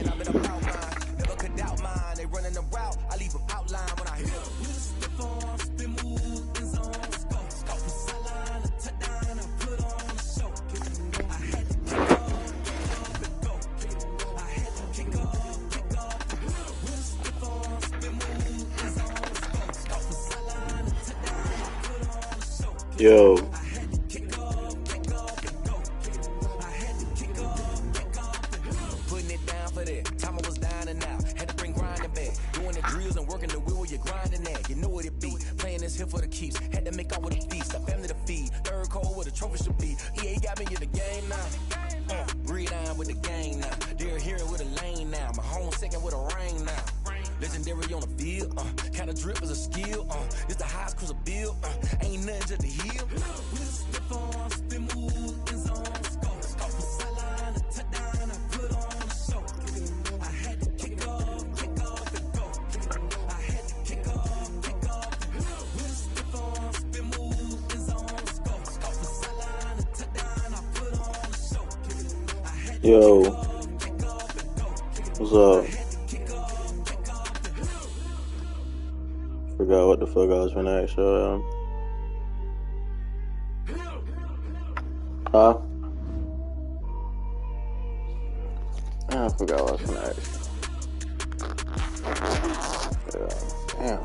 and I've been about mine. Never could doubt mine. They running the route, I leave them outline when I hit. Stiff on, spin move, in zone, scope from sideline to touchdown, I put on a show. I had to kick off and go. I had to kick off. Stiff on, spin move, in zone, scope from sideline to touchdown, I put on a show. Yo. Here for the keeps, had to make out with a feast, a family to feed, third cold where the trophy should be. EA got me in the game now. Breathe down with the gang now. They're here with a lane now. My home second with a rain now. Legendary on the field, kind of drip is a skill. It's the highest cruiser bill. Ain't nothing just to heal. Slip on, spin move, in zone, scope from sideline to touchdown, I put on a show. I had to kick off and go. I had to kick off. Yo, what's up? Forgot what the fuck I was gonna ask you. Huh? I forgot what I was gonna ask you. Yeah,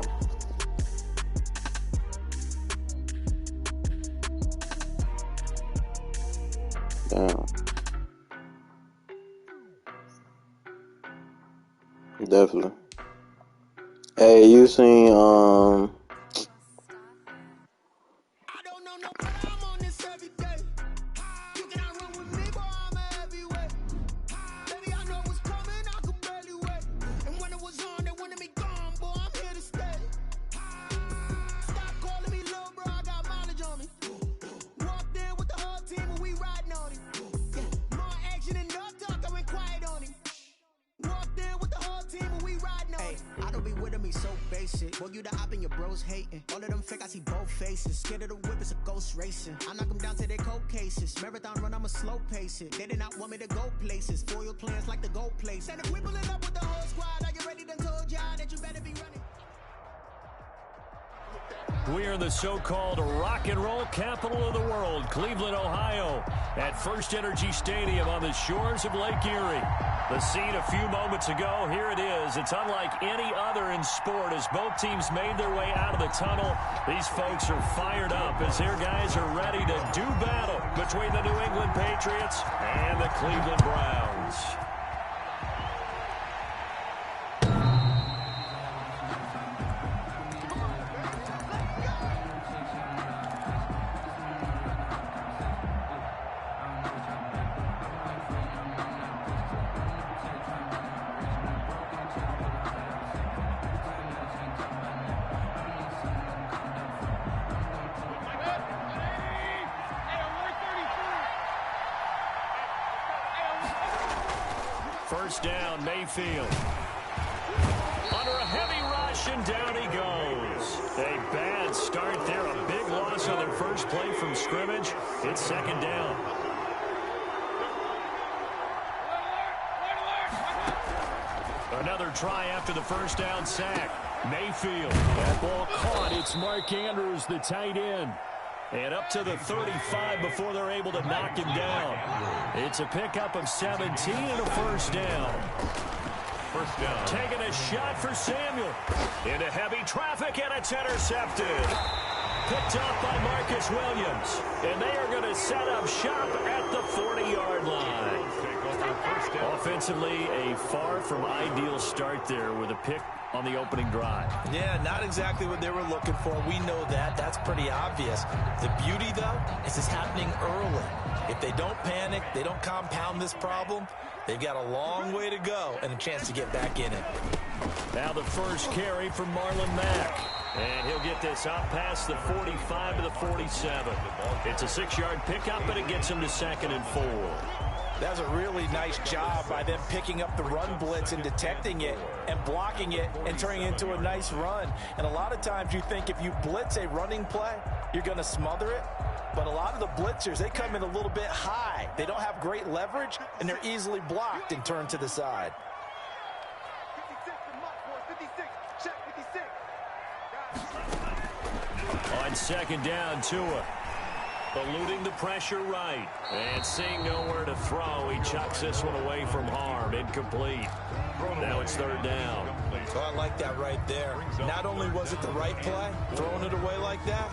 damn. Definitely. Hey, you seen Well, you the op and your bros hating. All of them fake, I see both faces. Scared of the whip, it's a ghost racing. I knock them down to their cold cases. Marathon run, I'ma slow pace it. They did not want me to go places. Foil plans like the go place. And if we pulling up with the whole squad, are you ready? Done told y'all that you better be running. We're in the so-called rock and roll capital of the world, Cleveland, Ohio, at First Energy Stadium on the shores of Lake Erie. The scene a few moments ago, here it is. It's unlike any other in sport as both teams made their way out of the tunnel. These folks are fired up as their guys are ready to do battle between the New England Patriots and the Cleveland Browns. First down, Mayfield. Under a heavy rush, and down he goes. A bad start there. A big loss on their first play from scrimmage. It's second down. Another try after the first down sack. Mayfield. That ball caught. It's Mark Andrews, the tight end. And up to the 35 before they're able to knock him down. It's a pickup of 17 and a first down. First down. Taking a shot for Samuel. Into heavy traffic, and it's intercepted. Picked up by Marcus Williams. And they are going to set up shop at the 40-yard line. Offensively, a far from ideal start there with a pick on the opening drive. Yeah, not exactly what they were looking for. We know that. That's pretty obvious. The beauty, though, is it's happening early. If they don't panic, they don't compound this problem, they've got a long way to go and a chance to get back in it. Now the first carry for Marlon Mack. And he'll get this up past the 45 to the 47. It's a 6-yard pickup, and it gets him to 2nd and 4. That's a really nice job by them picking up the run blitz and detecting it and blocking it and turning it into a nice run. And a lot of times you think if you blitz a running play, you're going to smother it. But a lot of the blitzers, they come in a little bit high. They don't have great leverage, and they're easily blocked and turned to the side. On second down, Tua eluding the pressure right. And seeing nowhere to throw, he chucks this one away from harm. Incomplete. Now it's third down. So I like that right there. Not only was it the right play, throwing it away like that,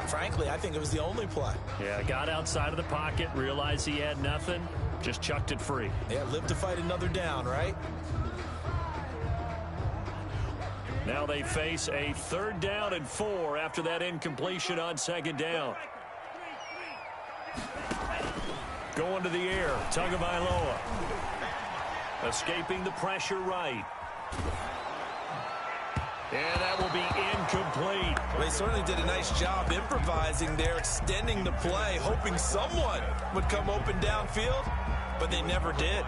frankly, I think it was the only play. Yeah, got outside of the pocket, realized he had nothing, just chucked it free. Yeah, live to fight another down, right? Now they face a 3rd down and 4 after that incompletion on second down. Going to the air, Tagovailoa. Escaping the pressure right. And that will be incomplete. Well, they certainly did a nice job improvising there, extending the play, hoping someone would come open downfield, but they never did.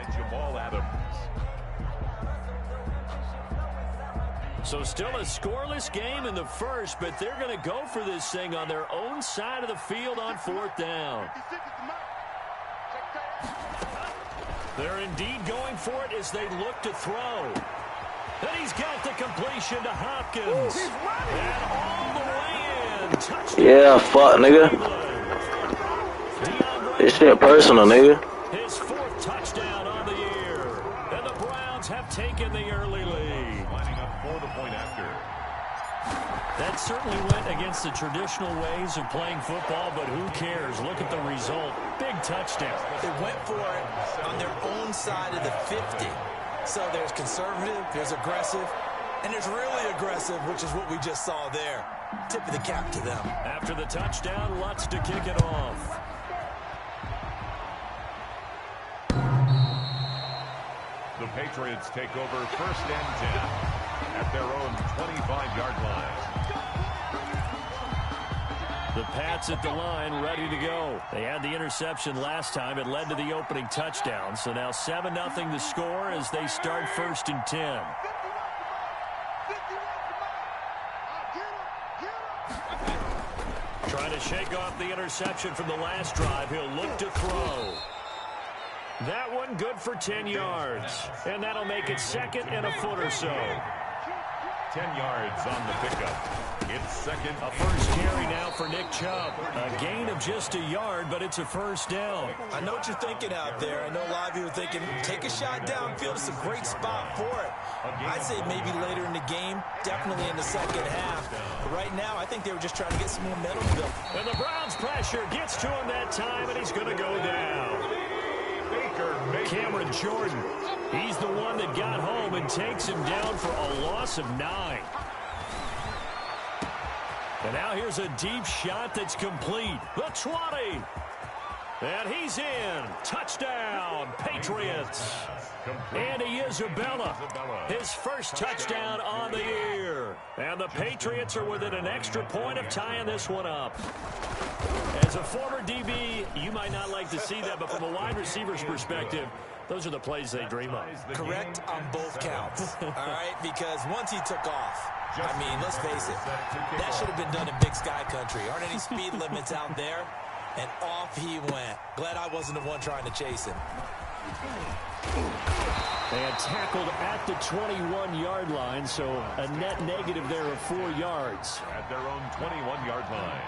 So still a scoreless game in the first, but they're going to go for this thing on their own side of the field on 4th down. They're indeed going for it as they look to throw. And he's got the completion to Hopkins. And all the way in. Touchdown. Yeah, fuck, nigga. This shit personal, nigga. His 4th touchdown on the year. And the Browns have taken the early lead. Lining up for the point after. That certainly went against the traditional ways of playing football, but who cares? Look at the result. Big touchdown. They went for it on their own side of the 50. So there's conservative, there's aggressive, and there's really aggressive, which is what we just saw there. Tip of the cap to them. After the touchdown, Lutz to kick it off. The Patriots take over 1st and 10 at their own 25-yard line. The Pats at the line, ready to go. They had the interception last time. It led to the opening touchdown. So now 7-0 the score as they start 1st and 10. Trying to shake off the interception from the last drive. He'll look to throw. That one good for 10 yards. And that'll make it 2nd and a foot or so. 10 yards on the pickup. It's 2nd. A first carry now for Nick Chubb. A gain of just a yard, but it's a 1st down. I know what you're thinking out there. I know a lot of you are thinking, take a shot downfield. It's a great spot for it. I'd say maybe later in the game, definitely in the 2nd half. But right now, I think they were just trying to get some momentum built. And the Browns pressure gets to him that time, and he's going to go down. Cameron Jordan, he's the one that got home and takes him down for a loss of 9. And now here's a deep shot that's complete. The 20. And he's in. Touchdown, Patriots. Andy Isabella, his first touchdown on the year. And the Patriots are within an extra point of tying this one up. As a former DB, you might not like to see that, but from a wide receiver's perspective, those are the plays they dream of. Correct on both counts, all right? Because once he took off, I mean, let's face it, that should have been done in Big Sky Country. Aren't any speed limits out there? And off he went. Glad I wasn't the one trying to chase him. And tackled at the 21-yard line, so a net negative there of 4 yards. At their own 21-yard line.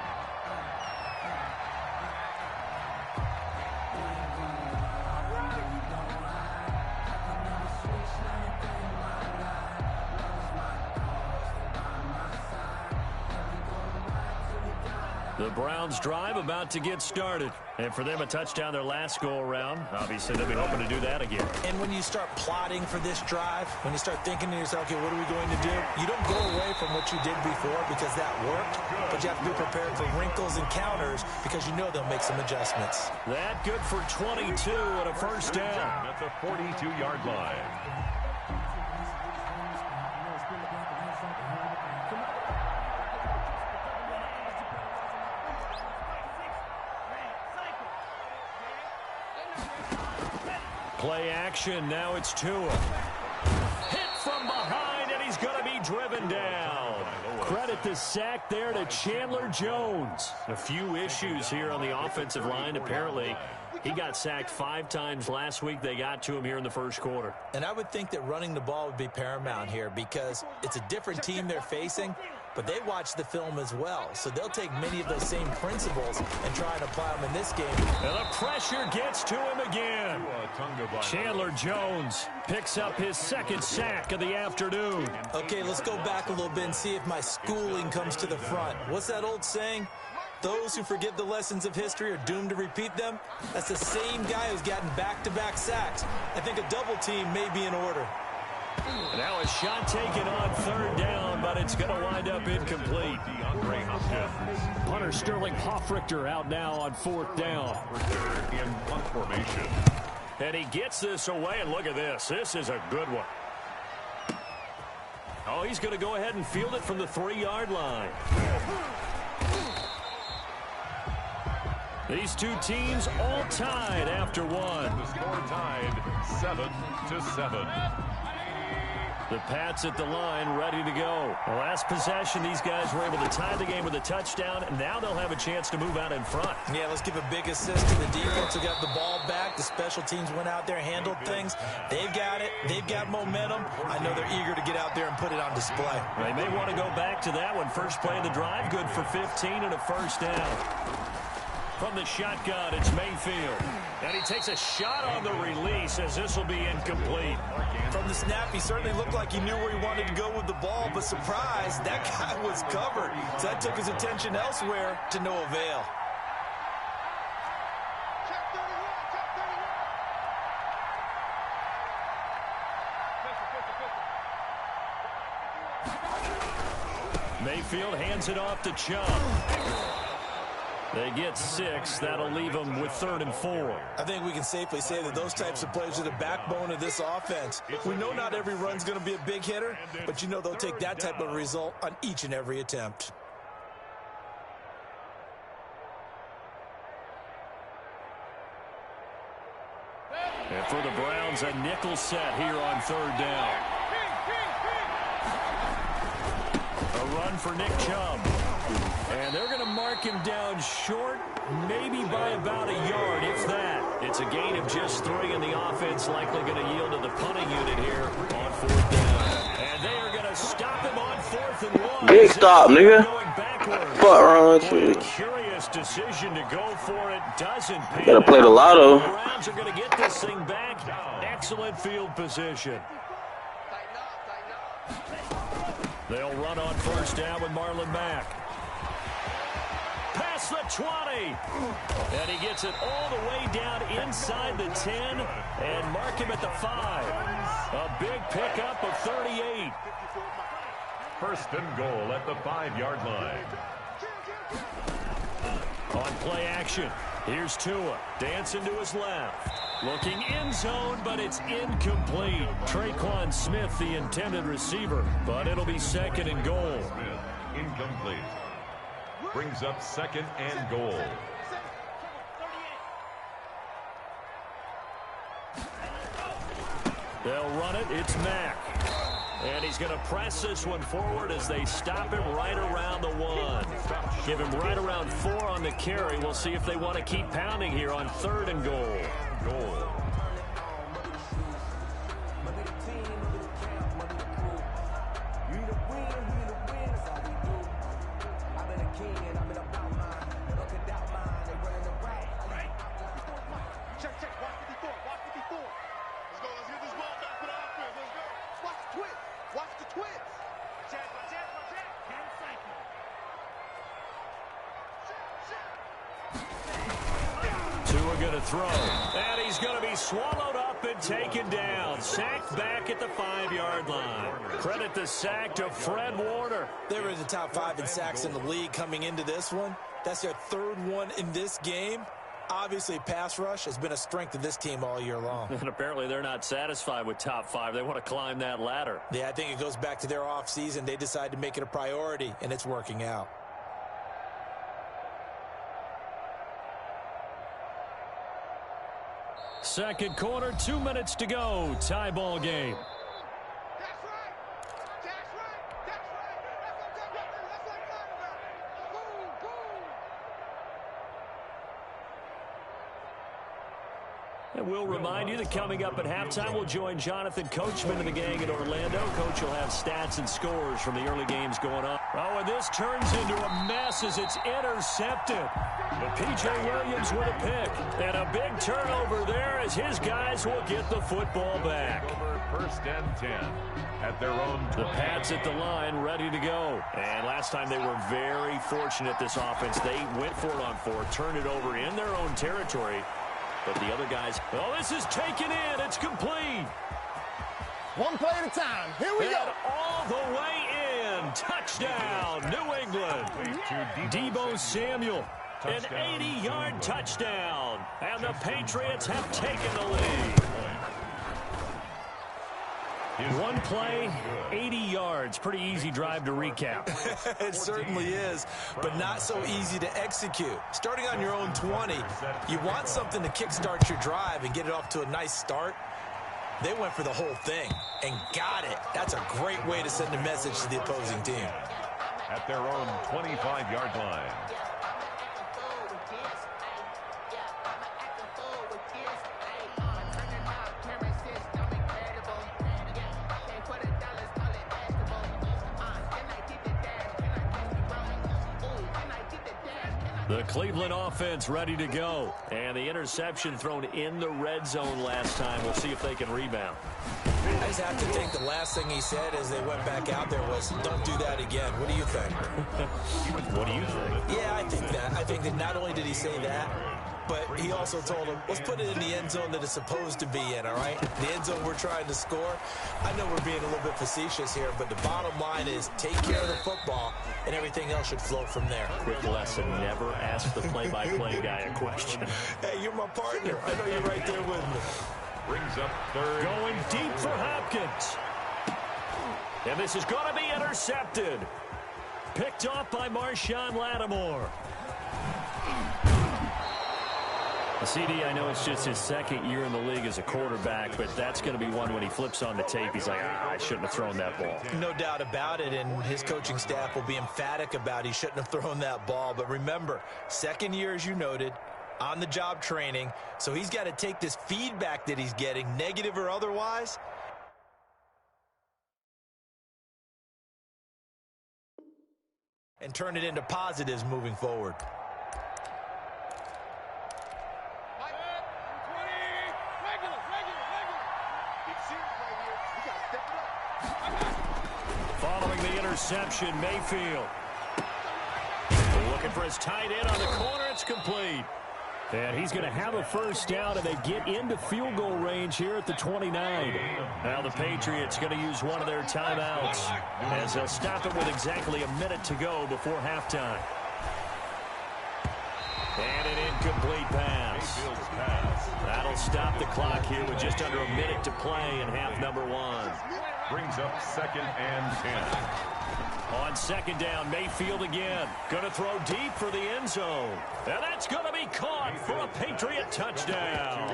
The Browns drive about to get started. And for them, a touchdown their last go-around. Obviously, they'll be hoping to do that again. And when you start plotting for this drive, when you start thinking to yourself, okay, what are we going to do? You don't go away from what you did before because that worked, but you have to be prepared for wrinkles and counters because you know they'll make some adjustments. That good for 22 and a 1st down. At the 42-yard line. Play action. Now it's Tua. Hit from behind, and he's going to be driven down. Credit the sack there to Chandler Jones. A few issues here on the offensive line. Apparently, he got sacked 5 times last week. They got to him here in the first quarter. And I would think that running the ball would be paramount here because it's a different team they're facing. but they watch the film as well. So they'll take many of those same principles and try and apply them in this game. And the pressure gets to him again. Chandler Jones picks up his second sack of the afternoon. Okay, let's go back a little bit and see if my schooling comes to the front. What's that old saying? Those who forget the lessons of history are doomed to repeat them. That's the same guy who's gotten back-to-back sacks. I think a double team may be in order. Now a shot taken on third down, but it's going to wind up incomplete. Punter Sterling Hoffrichter out now on fourth down. In punt formation. And he gets this away, and look at this. This is a good one. Oh, he's going to go ahead and field it from the 3-yard line. These two teams all tied after one. The score tied 7-7. The Pats at the line, ready to go. The last possession, these guys were able to tie the game with a touchdown, and now they'll have a chance to move out in front. Yeah, let's give a big assist to the defense who got the ball back. The special teams went out there, handled things. They've got it. They've got momentum. I know they're eager to get out there and put it on display. They may want to go back to that one. First play of the drive, good for 15 and a first down. From the shotgun, it's Mayfield. And he takes a shot on the release as this will be incomplete. From the snap, he certainly looked like he knew where he wanted to go with the ball, but surprise, that guy was covered. So that took his attention elsewhere to no avail. Mayfield hands it off to Chubb. They get 6. That'll leave them with 3rd and 4. I think we can safely say that those types of plays are the backbone of this offense. We know not every run's going to be a big hitter, but you know they'll take that type of result on each and every attempt. And for the Browns, a nickel set here on 3rd down. A run for Nick Chubb. And they're going to mark him down short, maybe by about a yard, if that. It's a gain of just 3, and the offense likely going to yield to the punting unit here on 4th down. And they are going to stop him on 4th and 1. Big stop, nigga. Fuck wrong with you? Curious decision to go for it. Doesn't pay. Gotta play the lotto. The Browns are going to get this thing back. Excellent field position. They'll run on 1st down with Marlon Mack. Past the 20. And he gets it all the way down inside the 10 and mark him at the 5. A big pickup of 38. 1st and goal at the 5-yard line. On play action, here's Tua. Dancing to his left. Looking end zone, but it's incomplete. Traquan Smith, the intended receiver, but it'll be 2nd and goal. Smith, incomplete. Brings up 2nd and goal. They'll run it. It's Mack. And he's going to press this one forward as they stop him right around the 1. Give him right around 4 on the carry. We'll see if they want to keep pounding here on 3rd and goal. Going to throw, and he's going to be swallowed up and taken down. Sacked back at the 5-yard line. Credit the sack to Fred Warner. They were in the top 5 in sacks in the league coming into this one. That's their 3rd one in this game. Obviously, pass rush has been a strength of this team all year long. And apparently they're not satisfied with top 5. They want to climb that ladder. Yeah, I think it goes back to their offseason. They decided to make it a priority, and it's working out. Second quarter, 2 minutes to go. Tie ball game. And we'll remind you that coming up at halftime, we'll join Jonathan Coachman and the gang in Orlando. Coach will have stats and scores from the early games going on. Oh, and this turns into a mess as it's intercepted. But P.J. Williams with a pick. And a big turnover there as his guys will get the football back. First and 10 at their own 20. The Pats at the line, ready to go. And last time they were very fortunate, this offense. They went for it on 4, turned it over in their own territory. But the other guys, oh, this is taken in. It's complete. One play at a time. Here we go. All the way in. Touchdown, New England. Deebo Samuel, an 80-yard touchdown. And the Patriots have taken the lead. One play, 80 yards. Pretty easy drive to recap. It certainly is, but not so easy to execute. Starting on your own 20, you want something to kickstart your drive and get it off to a nice start. They went for the whole thing and got it. That's a great way to send a message to the opposing team. At their own 25-yard line. The Cleveland offense ready to go. And the interception thrown in the red zone last time. We'll see if they can rebound. I just have to think the last thing he said as they went back out there was, don't do that again. What do you think? What do you think? Yeah, I think that. I think that not only did he say that, but he also told him, let's put it in the end zone that it's supposed to be in, all right? The end zone we're trying to score. I know we're being a little bit facetious here, but the bottom line is take care of the football, and everything else should flow from there. Quick lesson, never ask the play-by-play guy a question. Hey, you're my partner. I know you're right there with me. Brings up third. Going deep for Hopkins. And this is going to be intercepted. Picked off by Marshawn Lattimore. CD, I know it's just his second year in the league as a quarterback, but that's going to be one when he flips on the tape. He's like, I shouldn't have thrown that ball. No doubt about it, and his coaching staff will be emphatic about he shouldn't have thrown that ball. But remember, second year, as you noted, on-the-job training, so he's got to take this feedback that he's getting, negative or otherwise, and turn it into positives moving forward. Following the interception, Mayfield. Looking for his tight end on the corner. It's complete. And he's going to have a first down, and they get into field goal range here at the 29. Now the Patriots going to use one of their timeouts as they'll stop it with exactly a minute to go before halftime. And an incomplete pass. That'll stop the clock here with just under a minute to play in half number 1. Brings up second and 10. On second down, Mayfield again. Going to throw deep for the end zone. And that's going to be caught for a Patriot touchdown.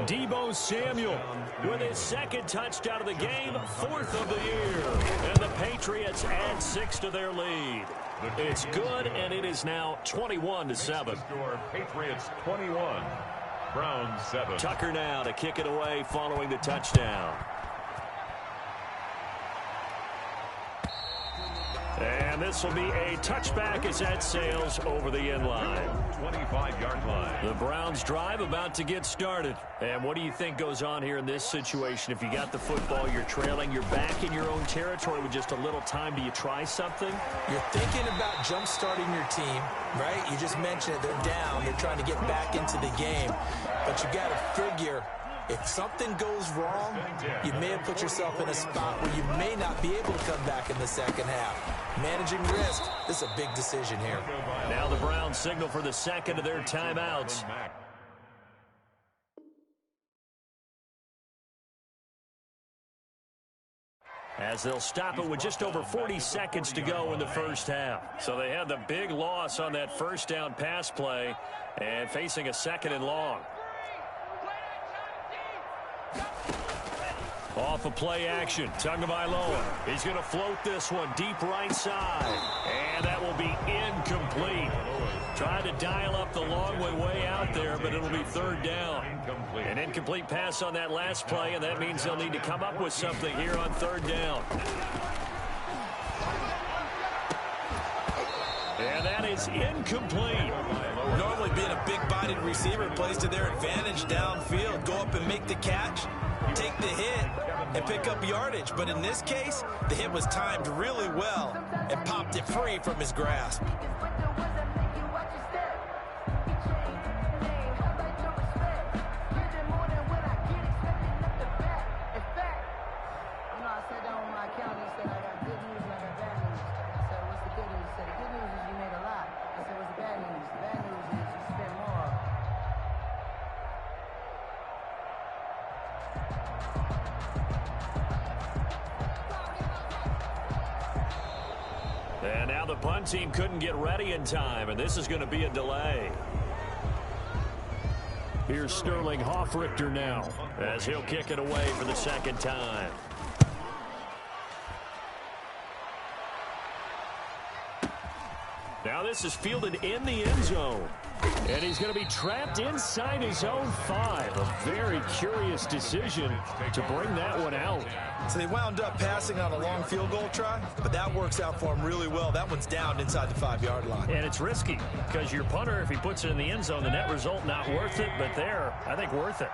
Deebo Samuel with his second touchdown of the game, 4th of the year. And the Patriots add 6 to their lead. It's good, and it is now 21-7. Patriots 21, Browns 7. Tucker now to kick it away following the touchdown. And this will be a touchback as that sails over the end line. 25-yard line. The Browns drive about to get started. And what do you think goes on here in this situation? If you got the football, you're trailing, you're back in your own territory with just a little time. Do you try something? You're thinking about jump-starting your team, right? You just mentioned it. They're down. They're trying to get back into the game. But you got to figure, if something goes wrong, you may have put yourself in a spot where you may not be able to come back in the second half. Managing risk, this is a big decision here. Now the Browns signal for the second of their timeouts. As they'll stop it with just over 40 seconds to go in the first half. So they had the big loss on that first down pass play and facing a second and long. Off of play action, Tagovailoa. He's going to float this one deep right side. And that will be incomplete. Trying to dial up the long way out out there, but it'll be third down. An incomplete pass on that last play, and that means they'll need to come up with something here on third down. And that is incomplete. Normally being a big-bodied receiver plays to their advantage downfield. Go up and make the catch, take the hit, and pick up yardage. But in this case, the hit was timed really well and popped it free from his grasp. And now the punt team couldn't get ready in time, and this is going to be a delay. Here's Sterling Hoffrichter now, as he'll kick it away for the second time. Now this is fielded in the end zone. And he's going to be trapped inside his own 5. A very curious decision to bring that one out. So they wound up passing on a long field goal try, but that works out for him really well. That one's down inside the 5-yard line. And it's risky because your punter, if he puts it in the end zone, the net result not worth it, but there, I think worth it.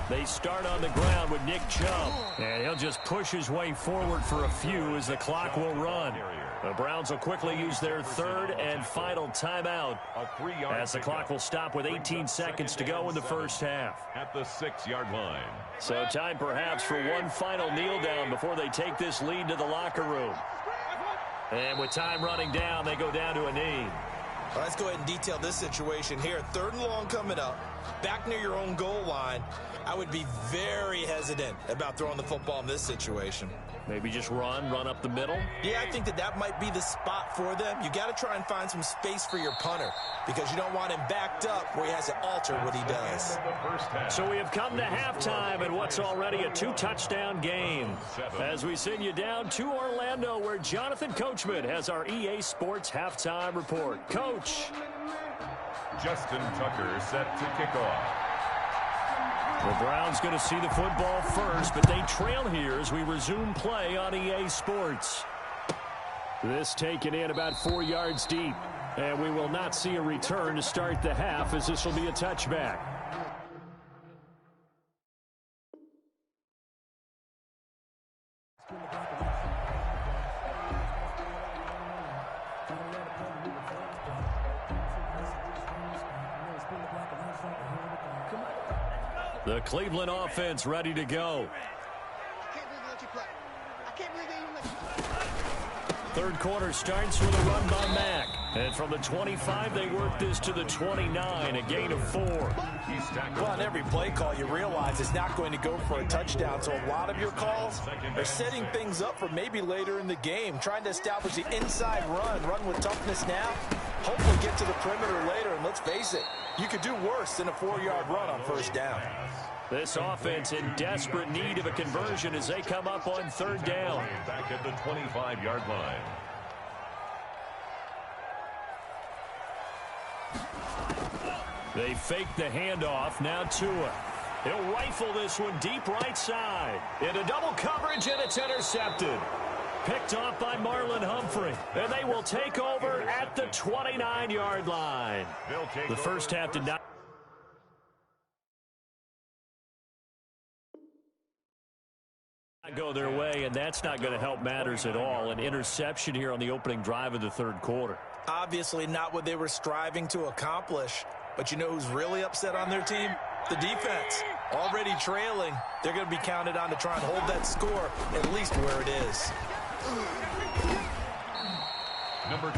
They start on the ground with Nick Chubb, and he'll just push his way forward for a few as the clock will run. The Browns will quickly use their third and final timeout as the clock will stop with 18 seconds to go in the first half. At the 6-yard line. So time perhaps for one final kneel down before they take this lead to the locker room. And with time running down, they go down to a knee. Well, let's go ahead and detail this situation here. 3rd and long coming up, back near your own goal line. I would be very hesitant about throwing the football in this situation. Maybe just run up the middle? Yeah, I think that might be the spot for them. You got to try and find some space for your punter because you don't want him backed up where he has to alter what he does. So we have come to halftime in what's already a 2-touchdown game. As we send you down to Orlando where Jonathan Coachman has our EA Sports halftime report. Coach. Justin Tucker set to kick off. The Browns going to see the football first, but they trail here as we resume play on EA Sports. This taken in about 4 yards deep, and we will not see a return to start the half as this will be a touchback. The Cleveland offense ready to go. Third quarter starts with a run by Mack. And from the 25, they work this to the 29, a gain of 4. Well, on every play call, you realize it's not going to go for a touchdown. So a lot of your calls are setting things up for maybe later in the game, trying to establish the inside run with toughness now, hopefully get to the perimeter later. And let's face it, you could do worse than a 4-yard run on first down. This offense in desperate need of a conversion as they come up on third down. Back at the 25-yard line. They fake the handoff. Now Tua. He'll rifle this one deep right side. Into double coverage, and it's intercepted. Picked off by Marlon Humphrey. And they will take over at the 29-yard line. The first half did not go their way, and that's not going to help matters at all. An interception here on the opening drive of the third quarter. Obviously not what they were striving to accomplish. But you know who's really upset on their team? The defense. Already trailing. They're going to be counted on to try and hold that score at least where it is.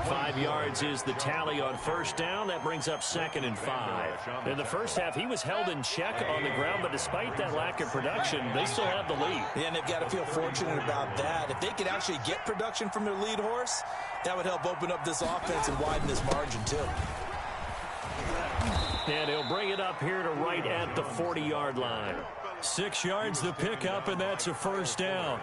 5 yards is the tally on first down. That brings up 2nd and 5. In the first half, he was held in check on the ground, but despite that lack of production, they still have the lead. Yeah, and they've got to feel fortunate about that. If they could actually get production from their lead horse, that would help open up this offense and widen this margin too. And he'll bring it up here to right at the 40-yard line. 6 yards the pickup, and that's a first down.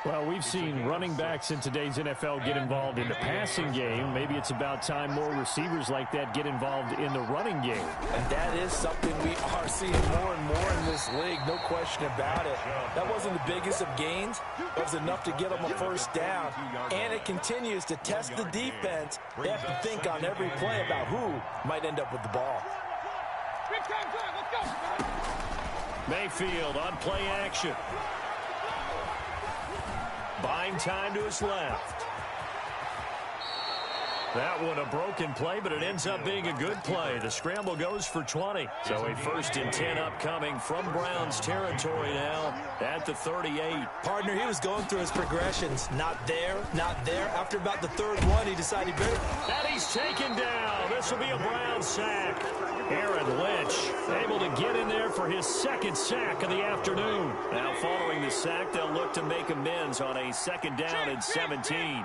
Well, we've seen running backs in today's NFL get involved in the passing game. Maybe it's about time more receivers like that get involved in the running game. And that is something we are seeing more and more in this league, no question about it. That wasn't the biggest of gains. It was enough to get them a first down. And it continues to test the defense. They have to think on every play about who might end up with the ball. Mayfield on play action. Buying time to his left. That one a broken play, but it ends up being a good play. The scramble goes for 20. So a 1st and 10 upcoming from Browns territory now at the 38. Partner, he was going through his progressions. Not there, not there. After about the third one, he decided better. And he's taken down. This will be a Brown sack. Aaron Lynch able to get in there for his 2nd sack of the afternoon. Now following the sack, they'll look to make amends on a 2nd down and 17.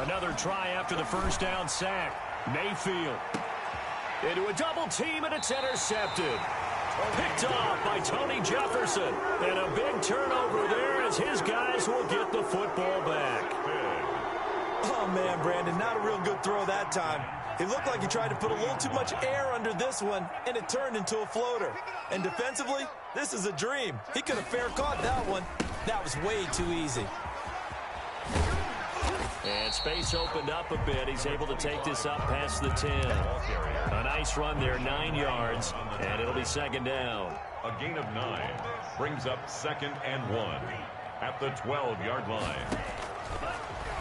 Another try after the 1st down sack. Mayfield into a double team, and it's intercepted. Picked off by Tony Jefferson. And a big turnover there as his guys will get the football back. Oh, man, Brandon, not a real good throw that time. It looked like he tried to put a little too much air under this one, and it turned into a floater. And defensively, this is a dream. He could have fair caught that one. That was way too easy. And space opened up a bit. He's able to take this up past the 10. A nice run there, 9 yards, and it'll be 2nd down. A gain of 9 brings up 2nd and 1 at the 12-yard line.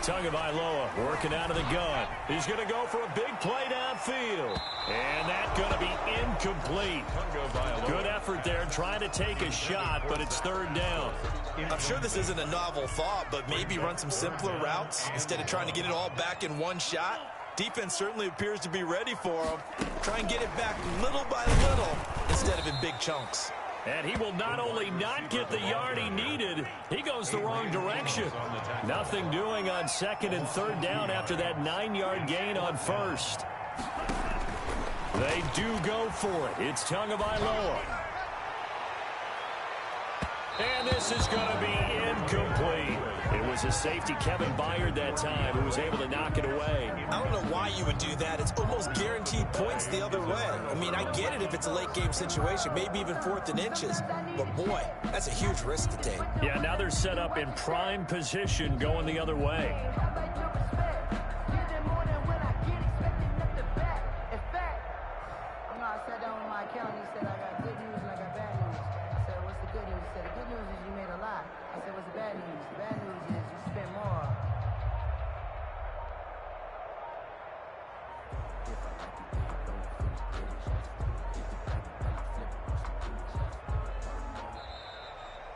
Tagovailoa working out of the gun. He's going to go for a big play downfield. And that's going to be incomplete. Good effort there trying to take a shot, but it's 3rd down. I'm sure this isn't a novel thought, but maybe run some simpler routes instead of trying to get it all back in one shot. Defense certainly appears to be ready for him. Try and get it back little by little instead of in big chunks. And he will not only not get the yard he needed, he goes the wrong direction. Nothing doing on 2nd and 3rd down after that 9-yard gain on 1st. They do go for it. It's Tagovailoa. And this is going to be incomplete. It was his safety, Kevin Byard, that time, who was able to knock it away. I don't know why you would do that. It's almost guaranteed points the other way. I mean, I get it if it's a late-game situation, maybe even 4th and inches. But, boy, that's a huge risk to take. Yeah, now they're set up in prime position going the other way.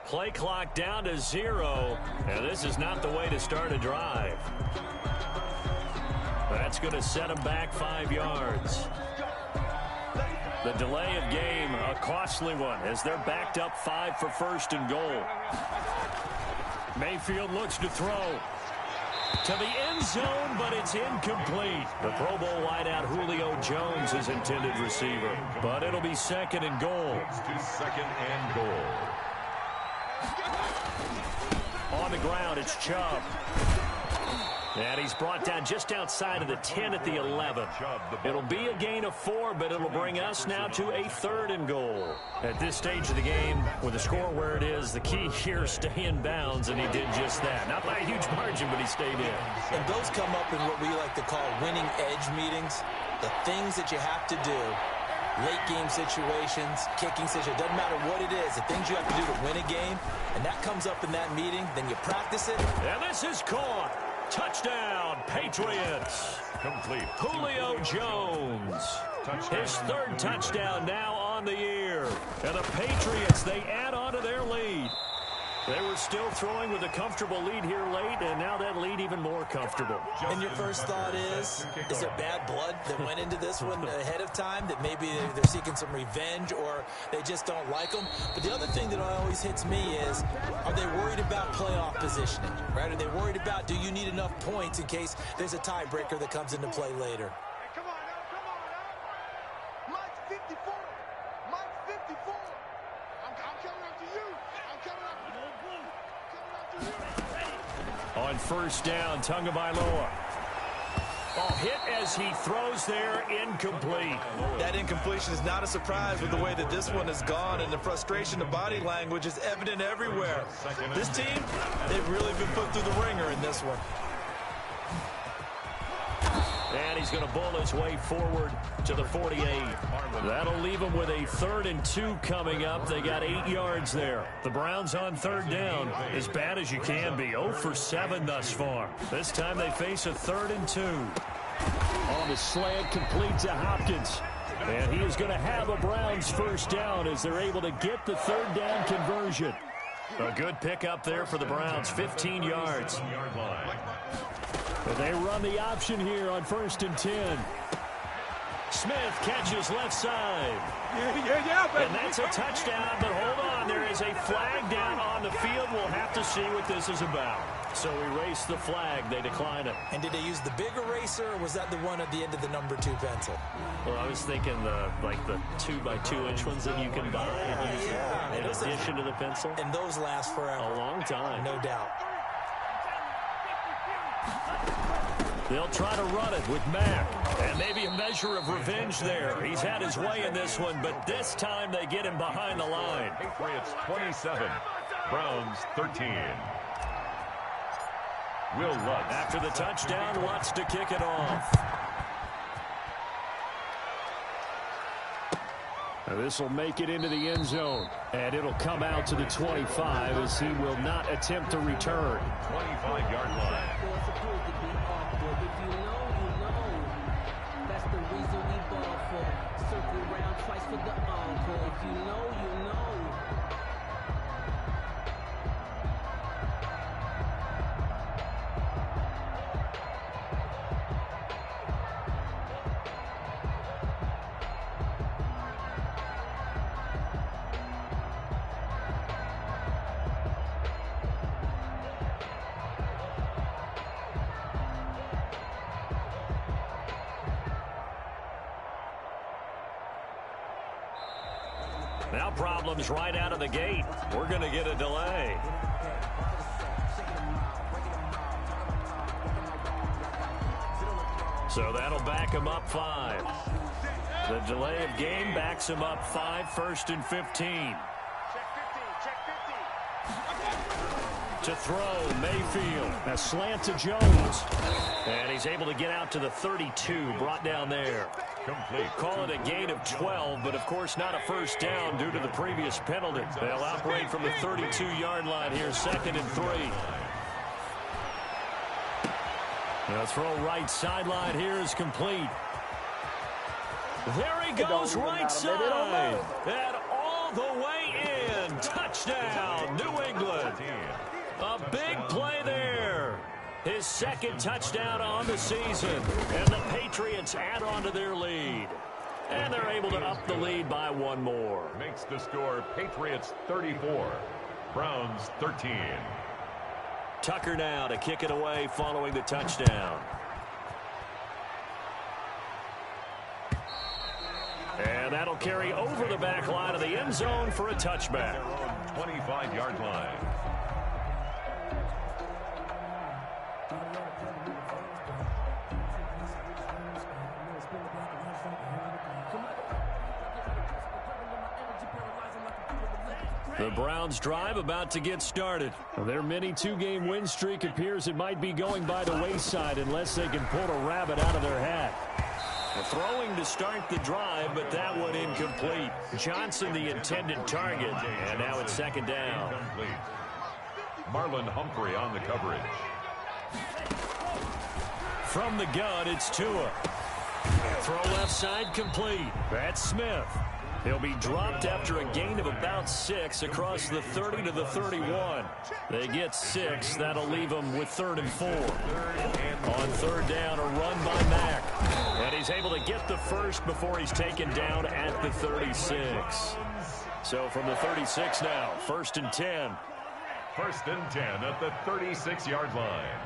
Play clock down to 0, and this is not the way to start a drive. That's going to set them back 5 yards. The delay of game, a costly one, as they're backed up 5 for 1st and goal. Mayfield looks to throw to the end zone, but it's incomplete. The Pro Bowl wideout Julio Jones is intended receiver, but it'll be 2nd and goal. To 2nd and goal. On the ground, it's Chubb. And he's brought down just outside of the 10 at the 11. It'll be a gain of 4, but it'll bring us now to a 3rd and goal. At this stage of the game, with the score where it is, the key here is stay in bounds, and he did just that. Not by a huge margin, but he stayed in. And those come up in what we like to call winning edge meetings. The things that you have to do. Late game situations, kicking situations, doesn't matter what it is, the things you have to do to win a game, and that comes up in that meeting, then you practice it. And this is caught. Touchdown, Patriots. Complete. Julio Jones. His 3rd touchdown now on the year. And the Patriots, they add on to their lead. They were still throwing with a comfortable lead here late, and now that lead even more comfortable. And your first thought is there bad blood that went into this one ahead of time, that maybe they're seeking some revenge or they just don't like them? But the other thing that always hits me is, are they worried about playoff positioning, right? Are they worried about, do you need enough points in case there's a tiebreaker that comes into play later? Come on now. Mike 54. Mike 54. on first down. Tagovailoa. Oh, hit as he throws there, incomplete. That incompletion is not a surprise with the way that this one has gone, and the frustration, the body language is evident everywhere. This team, they've really been put through the ringer in this one. And he's going to bull his way forward to the 48. That'll leave him with a 3rd and 2 coming up. They got 8 yards there. The Browns on 3rd down, as bad as you can be. 0 for 7 thus far. This time they face a 3rd and 2. On the slant, complete to Hopkins. And he is going to have a Browns first down as they're able to get the 3rd down conversion. A good pickup there for the Browns, 15 yards. But they run the option here on 1st and 10. Smith catches left side. And that's a touchdown, but hold on. There is a flag down on the field. We'll have to see what this is about. So erase the flag. They decline it. And did they use the big eraser, or was that the one at the end of the number 2 pencil? Well, I was thinking the 2x2-inch ones that you can buy in addition to the pencil. And those last forever. A long time. No doubt. They'll try to run it with Mack. And maybe a measure of revenge there. He's had his way in this one, but this time they get him behind the line. Patriots 27, Browns 13. Will Lutz. After the touchdown, Lutz to kick it off. Now this will make it into the end zone. And it'll come out to the 25 as he will not attempt to return. 25-yard line. Now problems right out of the gate. We're going to get a delay. So that'll back him up 5. The delay of game backs him up 5, 1st and 15. To throw, Mayfield. A slant to Jones. And he's able to get out to the 32, brought down there. Complete. Call it a gain of 12, but of course not a first down due to the previous penalty. They'll operate from the 32-yard line here, 2nd and 3. The throw right sideline here is complete. There he goes right side. And all the way in. Touchdown, New England. A big play there. His 2nd touchdown on the season. And the Patriots add on to their lead. And they're able to up the lead by 1 more. Makes the score Patriots 34, Browns 13. Tucker now to kick it away following the touchdown. And that'll carry over the back line of the end zone for a touchback. Their own 25-yard line. The Browns drive about to get started. Their mini 2-game win streak appears it might be going by the wayside unless they can pull a rabbit out of their hat. Throwing to start the drive, but that one incomplete. Johnson the intended target, and now it's 2nd down. Incomplete. Marlon Humphrey on the coverage. From the gun, it's Tua. Throw left side complete. That's Smith. He'll be dropped after a gain of about 6 across the 30 to the 31. They get 6. That'll leave them with 3rd and 4. On 3rd down, a run by Mack. And he's able to get the first before he's taken down at the 36. So from the 36 now, 1st and 10. 1st and 10 at the 36-yard line.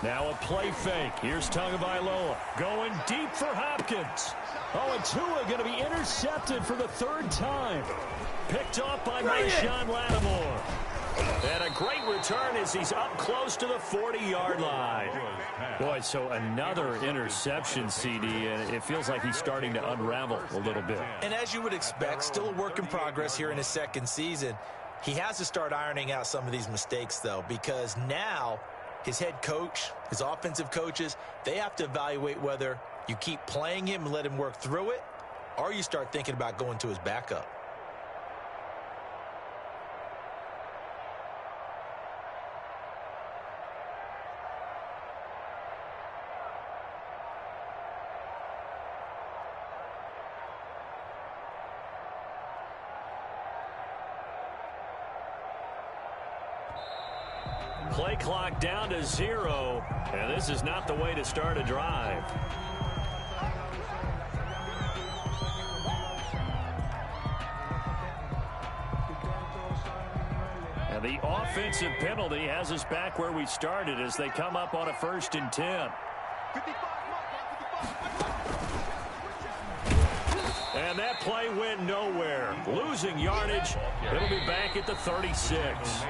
Now a play fake. Here's Tagovailoa going deep for Hopkins. Oh, and Tua going to be intercepted for the 3rd time. Picked off by Marshawn Lattimore. And a great return as he's up close to the 40-yard line. Boy, so another interception, CD, and it feels like he's starting to unravel a little bit. And as you would expect, still a work in progress here in his second season. He has to start ironing out some of these mistakes, though, because now his head coach, his offensive coaches, they have to evaluate whether you keep playing him and let him work through it, or you start thinking about going to his backup. Play clock down to 0, and this is not the way to start a drive. And the offensive penalty has us back where we started as they come up on a 1st and 10. And that play went nowhere. Losing yardage. It'll be back at the 36.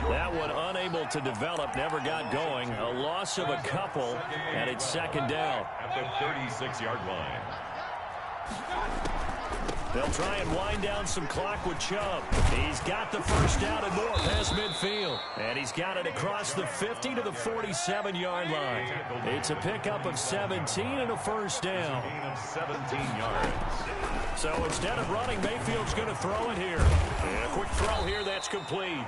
That one unable to develop, never got going. A loss of a couple, and it's 2nd down. At the 36-yard line. They'll try and wind down some clock with Chubb. He's got the 1st down and more past midfield. And he's got it across the 50 to the 47-yard line. It's a pickup of 17 and a 1st down. 17 yards. So instead of running, Mayfield's going to throw it here. And a quick throw here that's complete.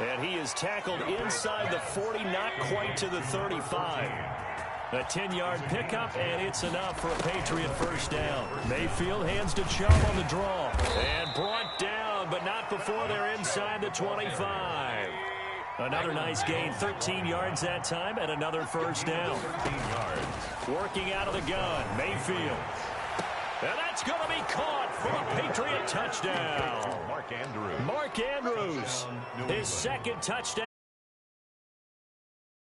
And he is tackled inside the 40, not quite to the 35. A 10-yard pickup, and it's enough for a Patriot 1st down. Mayfield hands to Chubb on the draw. And brought down, but not before they're inside the 25. Another nice gain, 13 yards that time, and another 1st down. 13 yards. Working out of the gun, Mayfield. And that's going to be caught for a Patriot touchdown. Mark Andrews. Mark Andrews, his 2nd touchdown